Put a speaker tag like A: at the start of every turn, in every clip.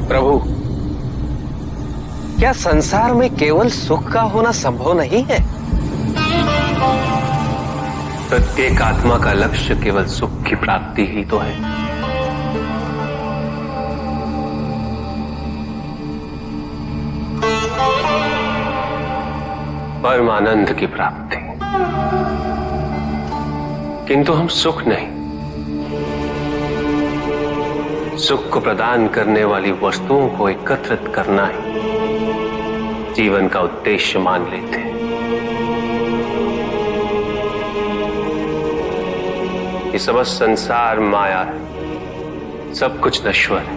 A: प्रभु, क्या संसार में केवल सुख का होना संभव नहीं है? प्रत्येक आत्मा का लक्ष्य केवल सुख की प्राप्ति ही तो है। परमानंद की प्राप्ति। किंतु हम सुख नहीं, सुख को प्रदान करने वाली वस्तुओं को एकत्रित करना ही जीवन का उद्देश्य मान लेते हैं। ये समस्त संसार माया है, सब कुछ नश्वर है।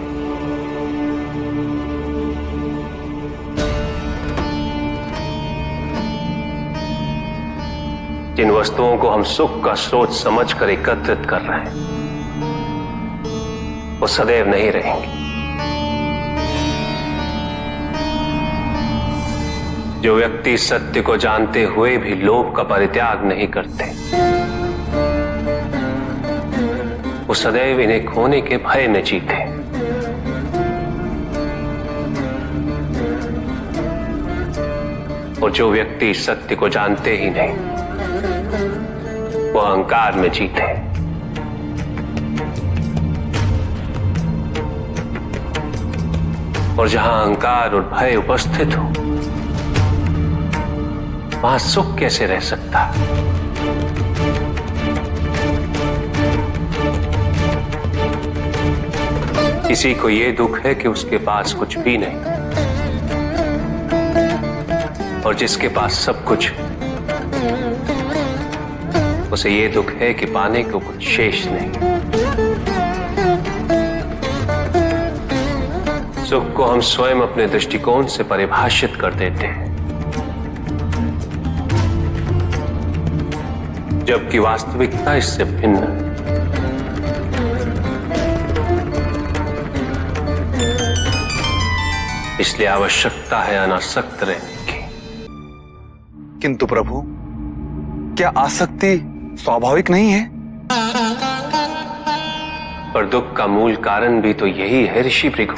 A: जिन वस्तुओं को हम सुख का स्रोत समझकर एकत्रित कर रहे हैं, वो सदैव नहीं रहेंगे। जो व्यक्ति सत्य को जानते हुए भी लोभ का परित्याग नहीं करते, वो सदैव इन्हें खोने के भय में जीते। और जो व्यक्ति सत्य को जानते ही नहीं, वो अहंकार में जीते। और जहां अहंकार और भय उपस्थित हो, वहां सुख कैसे रह सकता? किसी को यह दुख है कि उसके पास कुछ भी नहीं, और जिसके पास सब कुछ, उसे यह दुख है कि पाने को कुछ शेष नहीं। सुख को हम स्वयं अपने दृष्टिकोण से परिभाषित कर देते हैं, जबकि वास्तविकता इससे भिन्न है। इसलिए आवश्यकता है अनासक्त रहने की।
B: किंतु प्रभु, क्या आसक्ति स्वाभाविक नहीं है?
A: पर दुख का मूल कारण भी तो यही है ऋषि भृगु।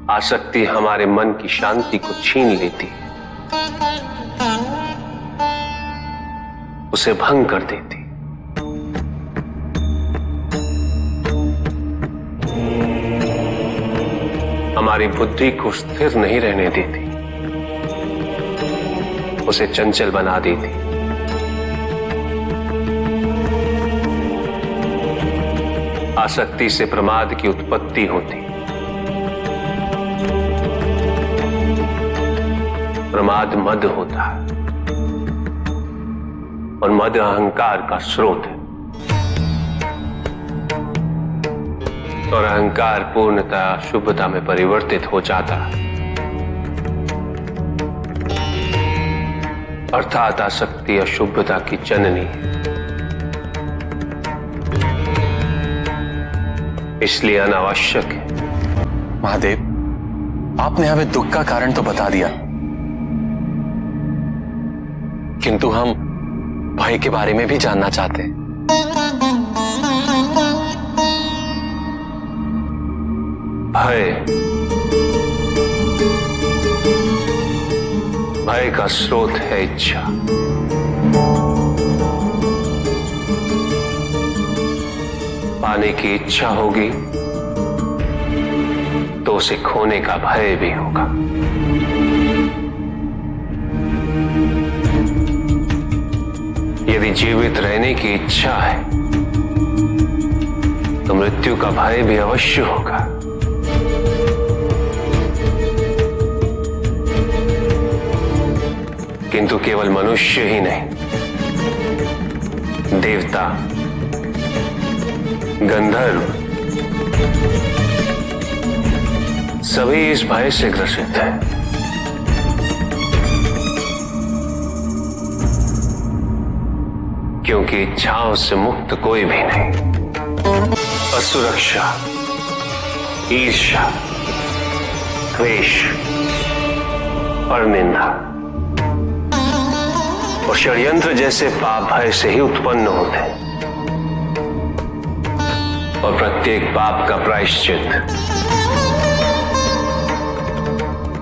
A: आसक्ति हमारे मन की शांति को छीन लेती है, उसे भंग कर देती। हमारी बुद्धि को स्थिर नहीं रहने देती, उसे चंचल बना देती। आसक्ति से प्रमाद की उत्पत्ति होती। प्रमाद मद होता है, और मद अहंकार का स्रोत है। और अहंकार पूर्णतः शुभता में परिवर्तित हो जाता है, अर्थात आसक्ति अशुभता की जननी। इसलिए अनावश्यक है।
C: महादेव, आपने हमें दुख का कारण तो बता दिया, किंतु हम भय के बारे में भी जानना चाहते हैं।
A: भय का स्रोत है इच्छा। पाने की इच्छा होगी तो उसे खोने का भय भी होगा। यदि जीवित रहने की इच्छा है तो मृत्यु का भय भी अवश्य होगा। किंतु केवल मनुष्य ही नहीं, देवता, गंधर्व सभी इस भय से ग्रसित हैं। क्योंकि इच्छाओं से मुक्त कोई भी नहीं। असुरक्षा, ईर्ष्या, द्वेष, परनिंदा और षड्यंत्र जैसे पाप भय से ही उत्पन्न होते हैं। और प्रत्येक पाप का प्रायश्चित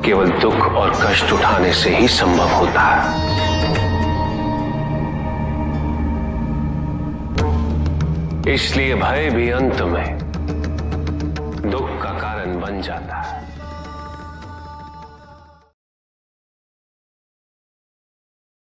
A: केवल दुख और कष्ट उठाने से ही संभव होता है। इसलिए भय भी अंत में दुख का कारण बन जाता है।